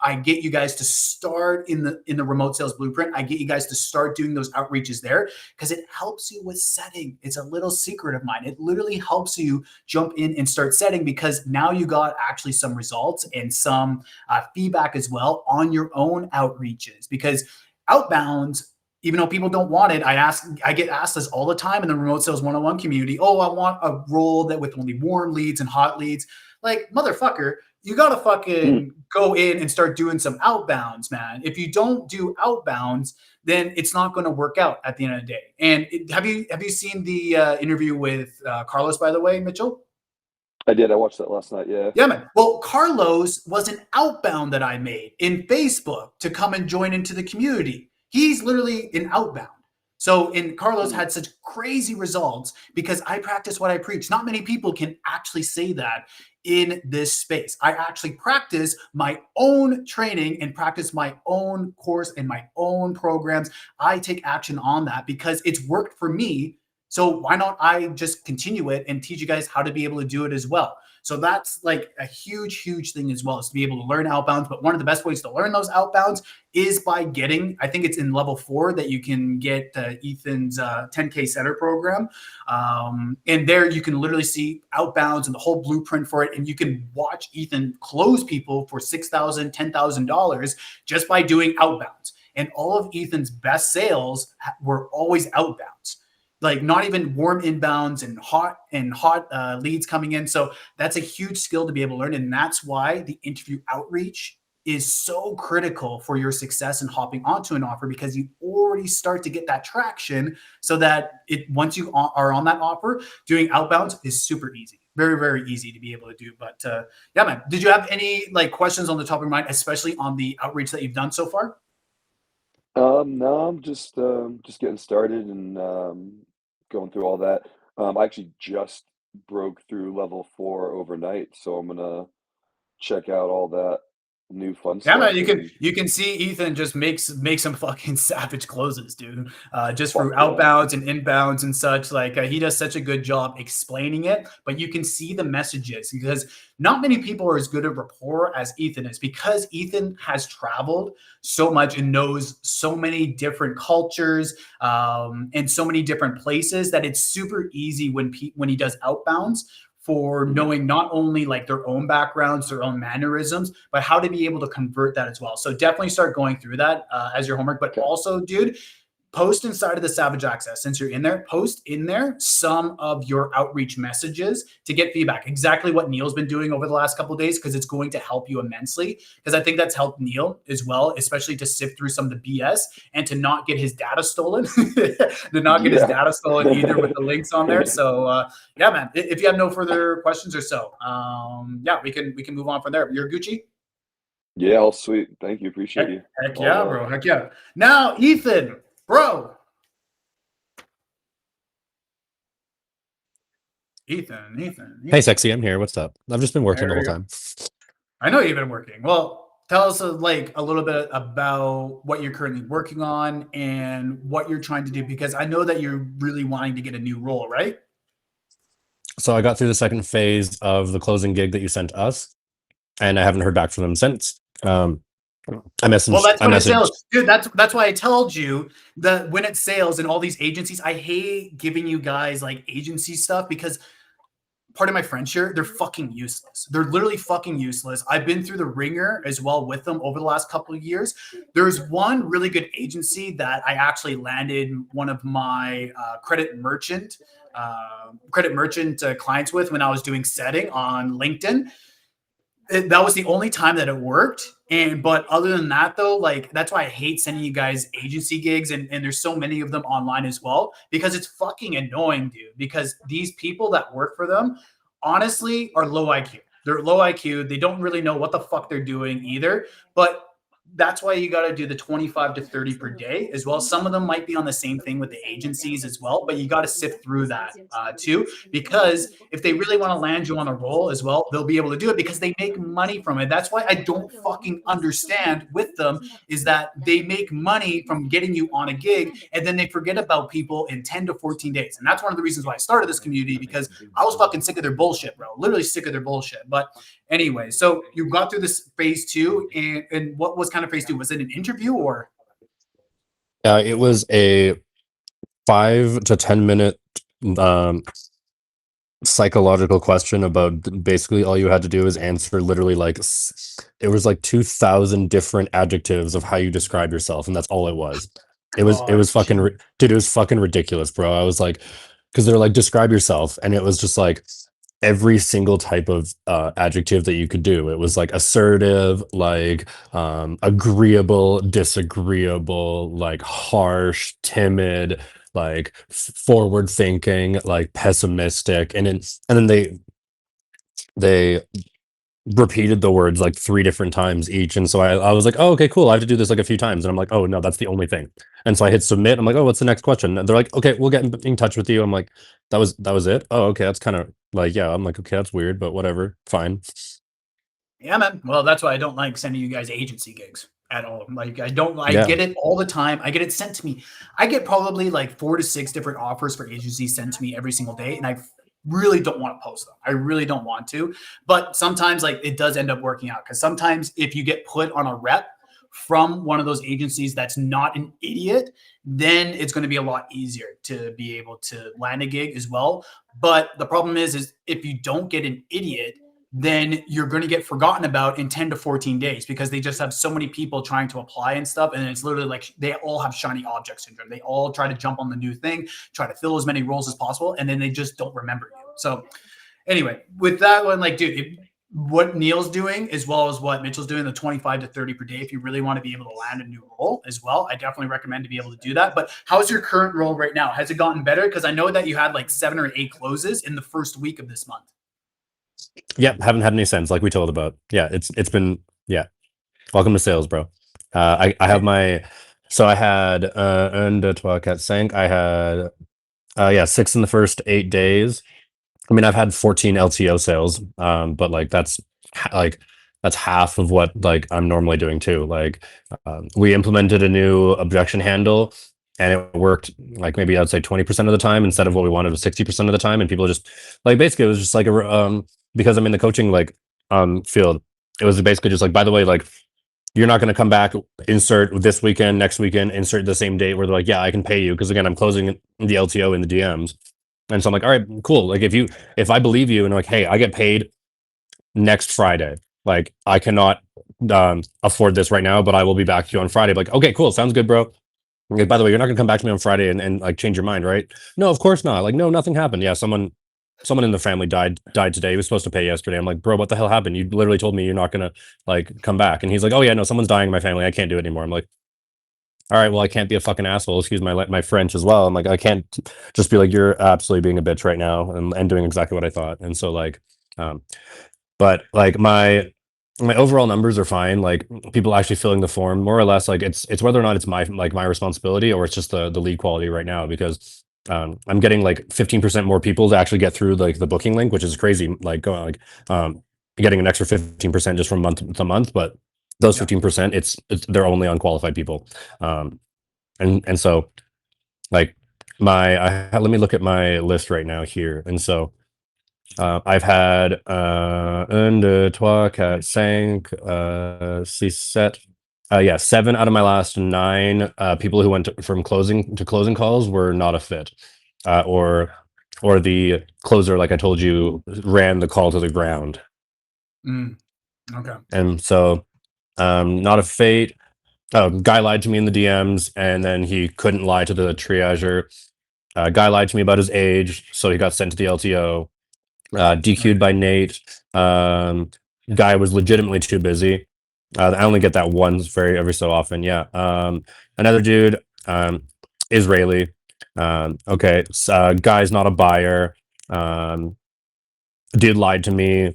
I get you guys to start in the remote sales blueprint. I get you guys to start doing those outreaches there because it helps you with setting. It's a little secret of mine. It literally helps you jump in and start setting because now you got actually some results and some feedback as well on your own outreaches. Because outbounds, even though people don't want it, I get asked this all the time in the remote sales 101 community. Oh, I want a role that with only warm leads and hot leads. Like, motherfucker, you got to fucking go in and start doing some outbounds, man. If you don't do outbounds, then it's not going to work out at the end of the day. And have you seen the interview with Carlos, by the way, Mitchell? I did. I watched that last night. Yeah. Yeah, man. Well, Carlos was an outbound that I made in Facebook to come and join into the community. He's literally an outbound. So, Carlos had such crazy results because I practice what I preach. Not many people can actually say that in this space. I actually practice my own training and practice my own course and my own programs. I take action on that because it's worked for me. So why not I just continue it and teach you guys how to be able to do it as well? So that's like a huge, huge thing as well, is to be able to learn outbounds. But one of the best ways to learn those outbounds is by getting, I think it's in level 4 that you can get Ethan's 10K setter program. And there you can literally see outbounds and the whole blueprint for it. And you can watch Ethan close people for $6,000, $10,000 just by doing outbounds. And all of Ethan's best sales were always outbounds. Like not even warm inbounds and hot leads coming in. So that's a huge skill to be able to learn. And that's why the interview outreach is so critical for your success in hopping onto an offer, because you already start to get that traction so that once you are on that offer, doing outbounds is super easy. Very, very easy to be able to do. But yeah, man, did you have any questions on the top of your mind, especially on the outreach that you've done so far? No, I'm just getting started and going through all that. I actually just broke through level 4 overnight, so I'm gonna check out all that new fun Yeah, stuff. man, you can see Ethan just make some fucking savage closes, dude. Just through outbounds and inbounds and such. Like he does such a good job explaining it, but you can see the messages because not many people are as good at rapport as Ethan is, because Ethan has traveled so much and knows so many different cultures and so many different places that it's super easy when he does outbounds for knowing not only like their own backgrounds, their own mannerisms, but how to be able to convert that as well. So definitely start going through that as your homework. But also, dude, post inside of the Savage Access. Since you're in there, post in there some of your outreach messages to get feedback. Exactly what Neil's been doing over the last couple of days, because it's going to help you immensely. Because I think that's helped Neil as well, especially to sift through some of the BS and to not get his data stolen. His data stolen either with the links on there. So yeah, man. If you have no further questions or so, yeah, we can move on from there. You're Gucci. Yeah, all sweet. Thank you. Appreciate you. Heck yeah, bro. Heck yeah. Now, Ethan. Bro. Ethan. Hey, sexy, I'm here. What's up? I've just been working the whole time. I know you've been working. Well, tell us like a little bit about what you're currently working on and what you're trying to do, because I know that you're really wanting to get a new role, right? So I got through the second phase of the closing gig that you sent us, and I haven't heard back from them since. I messaged. Well, that's I when it messaged. sales, dude. That's why I told you that when it sales and all these agencies, I hate giving you guys like agency stuff because part of my friends here, they're fucking useless. They're literally fucking useless. I've been through the ringer as well with them over the last couple of years. There's one really good agency that I actually landed one of my credit merchant clients with when I was doing setting on LinkedIn. That was the only time that it worked. But other than that, though, like that's why I hate sending you guys agency gigs, and there's so many of them online as well, because it's fucking annoying, dude. Because these people that work for them, honestly, are low IQ. They're low IQ. They don't really know what the fuck they're doing either. But that's why you got to do the 25 to 30 per day as well. Some of them might be on the same thing with the agencies as well, but you got to sift through that too, because if they really want to land you on a roll as well, they'll be able to do it because they make money from it. That's why I don't fucking understand with them is that they make money from getting you on a gig and then they forget about people in 10 to 14 days. And that's one of the reasons why I started this community, because I was fucking sick of their bullshit, bro. Literally sick of their bullshit. But anyway, so you got through this phase 2, and what was kind of phase 2? Was it an interview or? It was a 5 to 10 minute psychological question about basically all you had to do is answer literally like it was like 2,000 different adjectives of how you describe yourself, and that's all it was. It was fucking dude, it was fucking ridiculous, bro. I was like, because they're like, describe yourself, and it was just like every single type of adjective that you could do. It was like assertive, like agreeable, disagreeable, like harsh, timid, like forward thinking, like pessimistic, and then they repeated the words like 3 different times each, and so I was like, oh, okay, cool, I have to do this like a few times, and I'm like, oh no, that's the only thing. And so I hit submit. I'm like, oh, what's the next question? And they're like, okay, we'll get in touch with you. I'm like, that was it? Oh, okay, that's kind of like, yeah. I'm like, okay, that's weird, but whatever, fine. Yeah, man. Well, that's why I don't like sending you guys agency gigs at all. Like I Yeah. get it all the time. I get it sent to me. I get probably like 4 to 6 different offers for agencies sent to me every single day, and I really don't want to post them. I really don't want to. But sometimes like it does end up working out, because sometimes if you get put on a rep from one of those agencies that's not an idiot, then it's going to be a lot easier to be able to land a gig as well. But the problem is if you don't get an idiot, then you're going to get forgotten about in 10 to 14 days, because they just have so many people trying to apply and stuff. And it's literally like they all have shiny object syndrome. They all try to jump on the new thing, try to fill as many roles as possible, and then they just don't remember you. So anyway, with that one, like, dude, what Neil's doing as well as what Mitchell's doing, the 25 to 30 per day, if you really want to be able to land a new role as well, I definitely recommend to be able to do that. But how's your current role right now? Has it gotten better? Because I know that you had like 7 or 8 closes in the first week of this month. Yeah, haven't had any sense, like we told about. Yeah, it's been, yeah. Welcome to sales, bro. I have my, so I had earned 12 cat sank. I had 6 in the first 8 days. I mean, I've had 14 LTO sales, but like that's half of what like I'm normally doing too. Like we implemented a new objection handle, and it worked like maybe I'd say 20% of the time instead of what we wanted was 60% of the time, and people just like basically it was just like a because I'm in the coaching like field. It was basically just like, by the way, like you're not going to come back, insert this weekend, next weekend, insert the same date where they're like, yeah, I can pay you. Because again, I'm closing the LTO in the DMs. And so I'm like, all right, cool. Like if I believe you and like, hey, I get paid next Friday, like I cannot afford this right now, but I will be back to you on Friday. Like, okay, cool. Sounds good, bro. Like, by the way, you're not gonna come back to me on Friday and like change your mind, right? No, of course not. Like, no, nothing happened. Yeah, someone in the family died today. He was supposed to pay yesterday. I'm like, bro, what the hell happened? You literally told me you're not gonna like come back. And he's like, oh yeah, no, someone's dying in my family. I can't do it anymore. I'm like, all right, well, I can't be a fucking asshole. Excuse my French as well. I'm like, I can't just be like, you're absolutely being a bitch right now and doing exactly what I thought. And so like, but like my overall numbers are fine. Like people actually filling the form more or less, like it's whether or not it's my responsibility or it's just the lead quality right now, because I'm getting like 15% more people to actually get through like the booking link, which is crazy. Like going like getting an extra 15% just from month to month, but those Yeah. 15%, it's they're only unqualified people. And so like let me look at my list right now here. And so I've had 1, 2, 3, 4, 5, 6, 7. Yeah, 7 out of my last 9 people who went from closing to closing calls were not a fit, or the closer, like I told you, ran the call to the ground. Okay. And so, not a fit. Oh, guy lied to me in the DMs, and then he couldn't lie to the triager. Guy lied to me about his age, so he got sent to the LTO. DQ'd by Nate. Guy was legitimately too busy. I only get that once every so often. Yeah. Another dude, Israeli. Okay. Guy's not a buyer. Dude lied to me.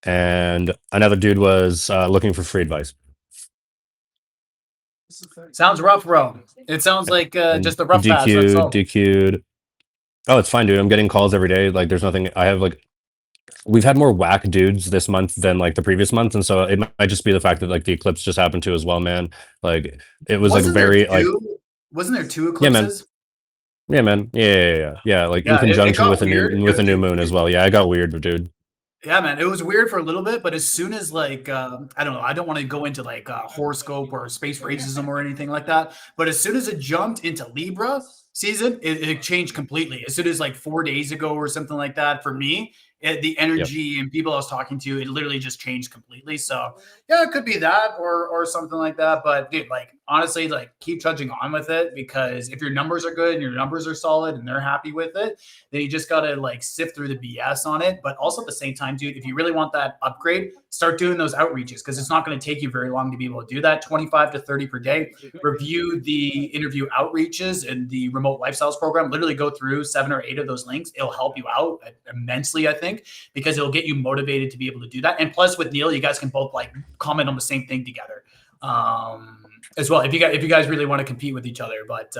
And another dude was looking for free advice. Sounds rough, bro. It sounds like And just the rough patch. That's all. DQ'd. Oh, it's fine, dude. I'm getting calls every day. Like, there's nothing. I have like, we've had more whack dudes this month than like the previous month, and so it might just be the fact that like the eclipse just happened to as well, man. Like, it was Wasn't like very there like, two? Wasn't there 2 yeah, man. eclipses? Yeah, man. Yeah. Like in Yeah, it conjunction got with a weird new 'cause, new dude, moon as well. Yeah, I got weird, dude. yeah, man, it was weird for a little bit, but as soon as like I don't know, I don't want to go into like horoscope or space racism or anything like that, but as soon as it jumped into Libra season, it changed completely. As soon as like 4 days ago or something like that, for me, the energy and people I was talking to, it literally just changed completely. So yeah, it could be that or something like that. But dude, like honestly, like keep trudging on with it, because if your numbers are good and your numbers are solid and they're happy with it, then you just gotta like sift through the BS on it. But also at the same time, dude, if you really want that upgrade, start doing those outreaches, because it's not going to take you very long to be able to do that. 25 to 30 per day. Review the interview outreaches and the remote lifestyles program. Literally go through 7 or 8 of those links. It'll help you out immensely, I think, because it'll get you motivated to be able to do that. And plus with Neil, you guys can both like comment on the same thing together. As well, if you guys really want to compete with each other, but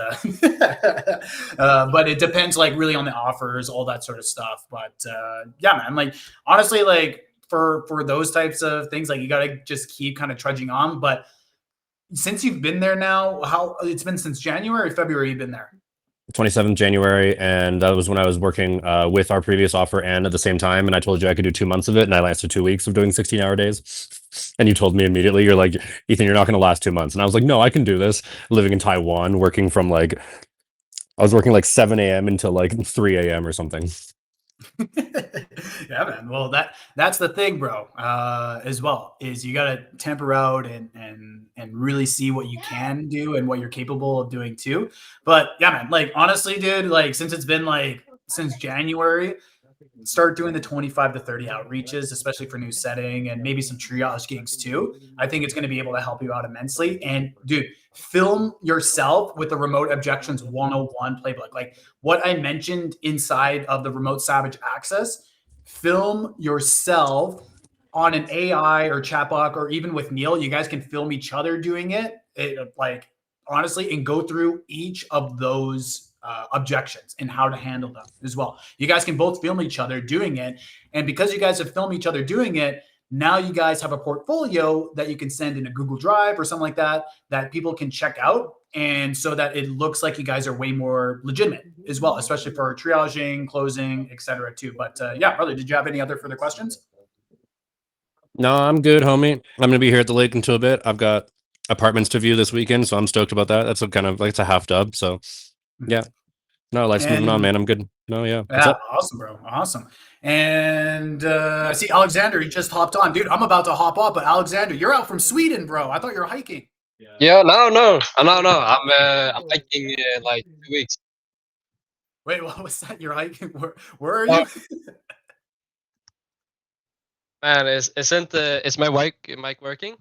but it depends like really on the offers, all that sort of stuff. But yeah, man, like honestly, like for those types of things, like you got to just keep kind of trudging on. But since you've been there now, how it's been since January or February you've been there? 27th January, and that was when I was working with our previous offer and at the same time. And I told you I could do 2 months of it, and I lasted 2 weeks of doing 16-hour days. And you told me immediately, you're like, Ethan, you're not going to last 2 months. And I was like, no, I can do this. Living in Taiwan, working from like, I was working like 7 a.m. until like 3 a.m. or something. Yeah, man. Well, that's the thing, bro. As well, is you gotta temper out and really see what you can do and what you're capable of doing too. But yeah, man. Like honestly, dude, like since it's been like since January, start doing the 25 to 30 outreaches, especially for new setting and maybe some triage gigs too. I think it's going to be able to help you out immensely. And dude, film yourself with the remote objections 101 playbook. Like what I mentioned inside of the remote savage access, film yourself on an AI or chatbot, or even with Neil, you guys can film each other doing it. Like honestly, and go through each of those objections and how to handle them as well. You guys can both film each other doing it. And because you guys have filmed each other doing it, now you guys have a portfolio that you can send in a Google Drive or something like that, that people can check out. And so that it looks like you guys are way more legitimate as well, especially for triaging, closing, etc. too. But yeah, brother, did you have any other further questions? No, I'm good, homie. I'm going to be here at the lake until a bit. I've got apartments to view this weekend, so I'm stoked about that. That's a kind of like, it's a half dub. So yeah. No, life's moving on, man. I'm good. No, yeah. Yeah, awesome, bro. Awesome. And I see Alexander, he just hopped on. Dude, I'm about to hop off, but Alexander, you're out from Sweden, bro. I thought you were hiking. Yeah, no. I'm hiking like 2 weeks. Wait, what was that? You're hiking? Where are you? Man, is my mic working?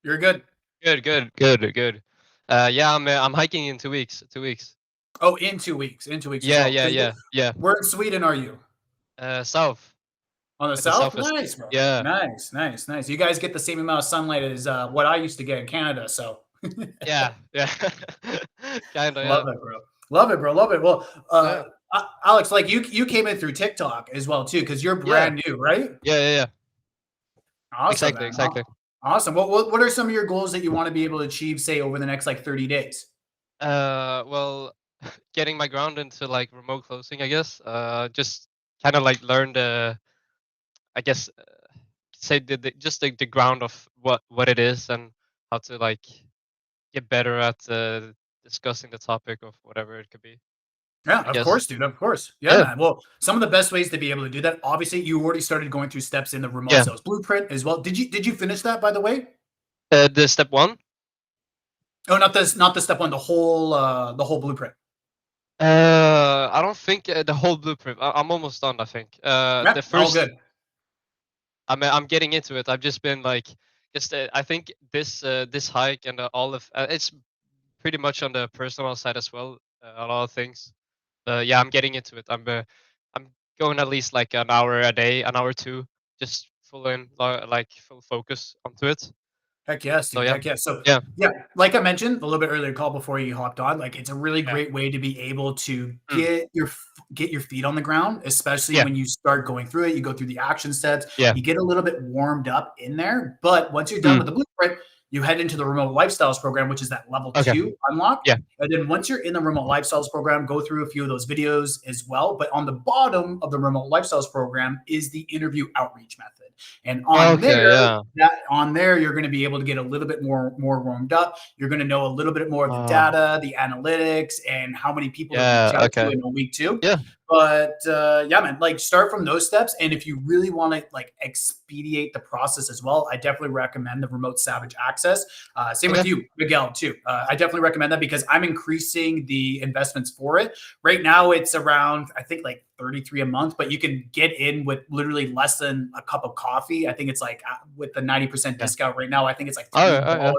You're good. Good. Yeah, I'm hiking in 2 weeks. 2 weeks. Oh, in 2 weeks. In 2 weeks. Yeah. Where in Sweden are you? South. On the At the south? southwest. Nice, bro. Yeah. Nice. You guys get the same amount of sunlight as what I used to get in Canada, so. Yeah. Kinda. Love it, bro. Love it. Well, Alex, like you came in through TikTok as well too, because you're brand new, right? Yeah. Awesome, Exactly. Awesome. What are some of your goals that you want to be able to achieve, say, over the next like 30 days? Well, getting my ground into like remote closing, I guess. Just kind of like learn the, I guess, say just the ground of what it is and how to like get better at discussing the topic of whatever it could be. Yeah, I of guess. course, dude. Of course. Yeah, Yeah. man. Well, some of the best ways to be able to do that, obviously, you already started going through steps in the remote Yeah. sales blueprint as well. Did you finish that, by the way? The step one. Oh, not the step one, the whole blueprint. I don't think the whole blueprint. I'm almost done. I think. Yeah, The all first. good. I'm getting into it. I've just been like, just I think this hike and all of it's pretty much on the personal side as well. A lot of things. Yeah, I'm getting into it. I'm going at least like an hour a day, an hour or two, just full in like full focus onto it. Heck yes, So dude. yeah, Heck yes. So yeah, yeah, like I mentioned a little bit earlier call before you hopped on, like it's a really yeah, great way to be able to mm, get your feet on the ground, especially yeah, when you start going through it. You go through the action steps, yeah, you get a little bit warmed up in there. But once you're done mm, with the blueprint, you head into the remote lifestyles program, which is that level okay, 2 unlock. yeah, And then once you're in the remote lifestyles program, go through a few of those videos as well. But on the bottom of the remote lifestyles program is the interview outreach method. And on okay, there, yeah, you're going to be able to get a little bit more warmed up. You're going to know a little bit more of the uh, data, the analytics, and how many people to reach yeah, out to okay, in a week too. yeah, But yeah, man, like start from those steps. And if you really want to like expedite the process as well, I definitely recommend the remote Savage Access. Same with okay, you, Miguel, too. I definitely recommend that because I'm increasing the investments for it. Right now, it's around, I think, like 33 a month, but you can get in with literally less than a cup of coffee. I think it's like with the 90% yeah, discount right now, I think it's like oh, $3. yeah,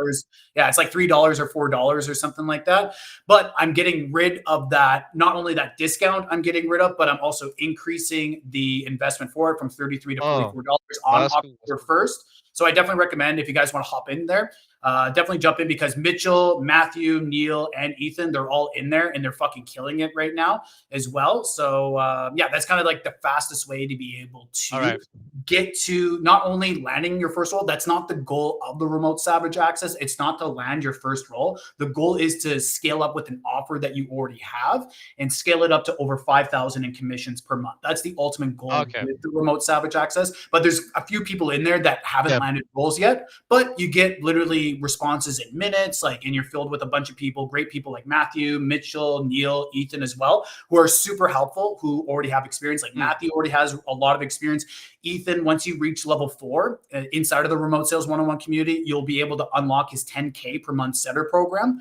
Yeah, it's like $3 or $4 or something like that. But I'm getting rid of that, not only that discount I'm getting rid of, but I'm also increasing the investment for it from 33 to oh, $44 on that's cool, that's October cool. 1st. So I definitely recommend if you guys want to hop in there, definitely jump in because Mitchell, Matthew, Neil, and Ethan, they're all in there and they're fucking killing it right now as well. So yeah, that's kind of like the fastest way to be able All to right, get to not only landing your first role. That's not the goal of the remote Savage Access. It's not to land your first role. The goal is to scale up with an offer that you already have and scale it up to over 5,000 in commissions per month. That's the ultimate goal okay, with the remote Savage Access. But there's a few people in there that haven't yeah, landed roles yet, but you get literally responses in minutes, like, and you're filled with a bunch of people, great people like Matthew, Mitchell, Neil, Ethan as well, who are super helpful, who already have experience. Like Matthew already has a lot of experience. Ethan, once you reach level 4 inside of the remote sales one-on-one community, you'll be able to unlock his 10K per month setter program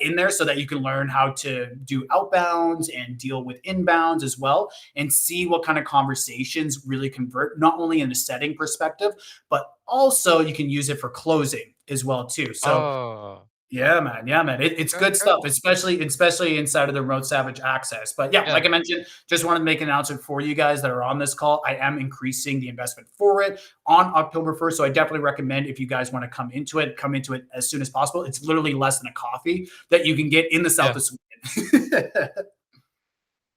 in there so that you can learn how to do outbounds and deal with inbounds as well and see what kind of conversations really convert, not only in a setting perspective, but also you can use it for closing as well too. So oh, yeah, man. Yeah, man. It's okay, good okay, stuff, especially inside of the Remote Savage Access. But yeah, yeah, like I mentioned, just wanted to make an announcement for you guys that are on this call. I am increasing the investment for it on October 1st. So I definitely recommend if you guys want to come into it as soon as possible. It's literally less than a coffee that you can get in the south yeah, of Sweden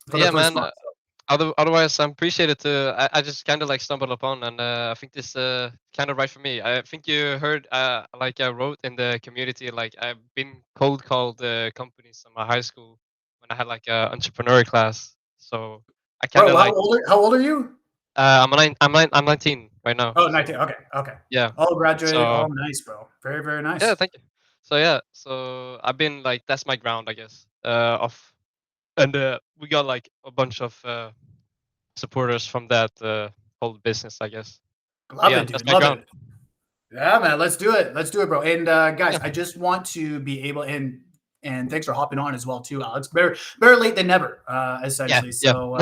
for the yeah, first man. month. Otherwise, I appreciate it. I just kind of like stumbled upon, and I think this kind of right for me. I think you heard, like I wrote in the community, like I've been cold called companies in my high school when I had like a entrepreneur class. So I kind Bro, of like, how old are you? I'm 19 right now. Oh, So 19. Okay. Okay. yeah, Oh, graduated. so Oh, nice, bro. Very, very yeah, nice. thank you. So yeah, so I've been like that's my ground, I guess. Of and we got like a bunch of supporters from that whole business, I guess. But Love yeah, it, that's dude. my Love ground. it. Yeah, man. Let's do it. Let's do it, bro. And guys, Yeah, I just want to be able and thanks for hopping on as well, too, Alex. Better late than never, yeah, essentially. yeah. So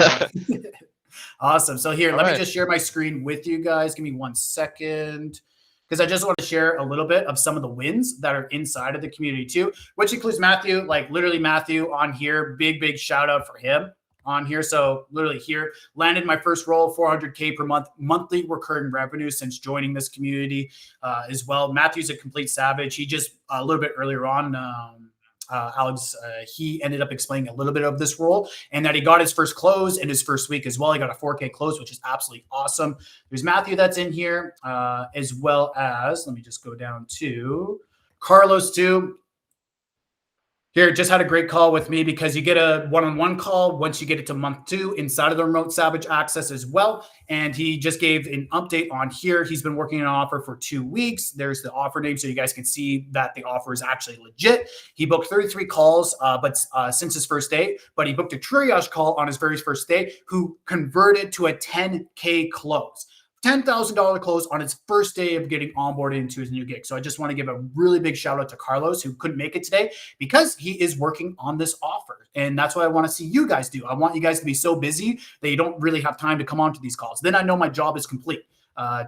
awesome. So here, All let me right. just share my screen with you guys. Give me 1 second. Because I just want to share a little bit of some of the wins that are inside of the community too, which includes Matthew, like literally Matthew on here. Big shout out for him on here. So literally here, landed my first role, 400K per month, monthly recurring revenue since joining this community as well. Matthew's a complete savage. He just a little bit earlier on, Alex, he ended up explaining a little bit of this role, and that he got his first close in his first week as well. He got a 4K close, which is absolutely awesome. There's Matthew that's in here, as well as, let me just go down to Carlos too. Here, just had a great call with me because you get a one-on-one call once you get it to month 2 inside of the Remote Savage Access as well. And he just gave an update on here. He's been working on an offer for 2 weeks. There's the offer name so you guys can see that the offer is actually legit. He booked 33 calls since his first day, but he booked a triage call on his very first day who converted to a 10K close. $10,000 close on his first day of getting onboarded into his new gig. So I just want to give a really big shout out to Carlos, who couldn't make it today because he is working on this offer. And that's what I want to see you guys do. I want you guys to be so busy that you don't really have time to come onto these calls. Then I know my job is complete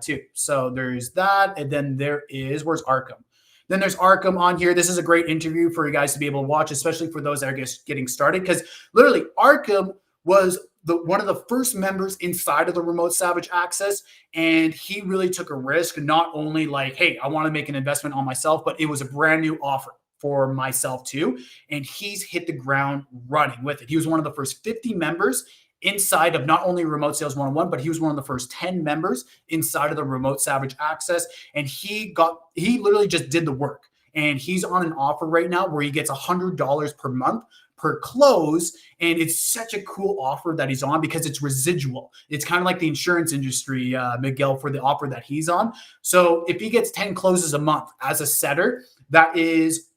too. So there's that. And then there is, where's Arkham? Then there's Arkham on here. This is a great interview for you guys to be able to watch, especially for those that are just getting started. Because literally Arkham was one of the first members inside of the Remote Savage Access, and he really took a risk, not only like, hey, I want to make an investment on myself, but it was a brand new offer for myself too, and he's hit the ground running with it. He was one of the first 50 members inside of not only Remote Sales 101, but he was one of the first 10 members inside of the Remote Savage Access, and he literally just did the work. And he's on an offer right now where he gets $100 per month per close. And it's such a cool offer that he's on because it's residual. It's kind of like the insurance industry, Miguel, for the offer that he's on. So if he gets 10 closes a month as a setter, that is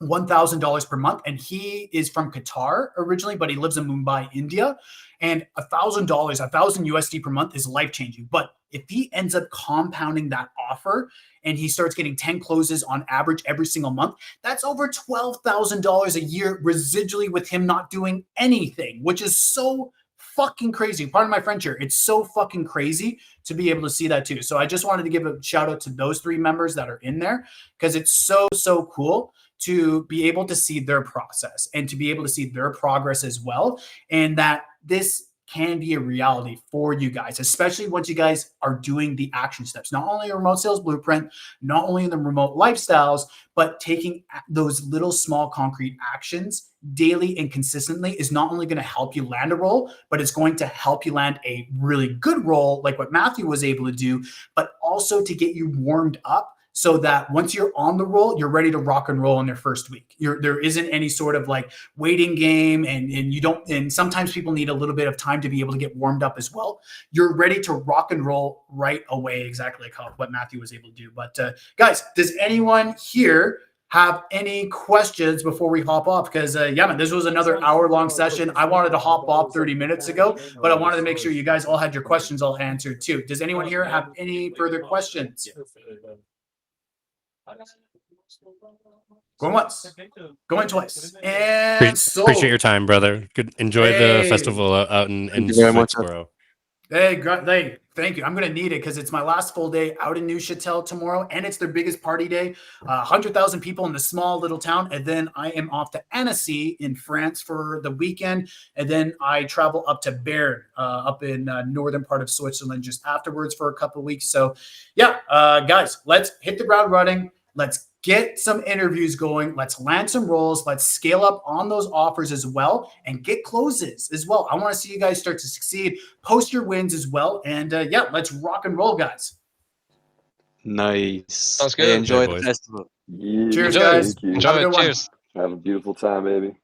$1,000 per month. And he is from Qatar originally, but he lives in Mumbai, India. And $1,000, 1,000 USD per month is life-changing. But if he ends up compounding that offer and he starts getting 10 closes on average every single month, that's over $12,000 a year residually with him not doing anything, which is so fucking crazy. Pardon my French here. It's so fucking crazy to be able to see that too. So I just wanted to give a shout out to those 3 members that are in there because it's so, so cool to be able to see their process and to be able to see their progress as well. And that this can be a reality for you guys, especially once you guys are doing the action steps, not only a remote sales blueprint, not only in the remote lifestyles, but taking those little small concrete actions daily and consistently is not only going to help you land a role, but it's going to help you land a really good role like what Matthew was able to do, but also to get you warmed up so that once you're on the roll, you're ready to rock and roll in their first week. There isn't any sort of like waiting game, and you don't. And sometimes people need a little bit of time to be able to get warmed up as well. You're ready to rock and roll right away, exactly like what Matthew was able to do. But guys, does anyone here have any questions before we hop off? Because yeah, man, this was another hour-long session. I wanted to hop off 30 minutes ago, but I wanted to make sure you guys all had your questions all answered too. Does anyone here have any further questions? Going once, going twice, and appreciate your time, brother. Good, enjoy the festival out in Swiss, bro. Hey, thank you. I'm gonna need it because it's my last full day out in Neuchâtel tomorrow, and it's their biggest party day. 100,000 people in the small little town, and then I am off to Annecy in France for the weekend, and then I travel up to Bern, up in northern part of Switzerland, just afterwards for a couple of weeks. So, yeah, guys, let's hit the ground running. Let's get some interviews going. Let's land some roles. Let's scale up on those offers as well and get closes as well. I want to see you guys start to succeed. Post your wins as well. And yeah, let's rock and roll, guys. Nice. Sounds good. Enjoy Hey, the festival. Yeah, Cheers, Enjoy. guys. thank you. Enjoy Have a it. good one. Cheers. Have a beautiful time, baby.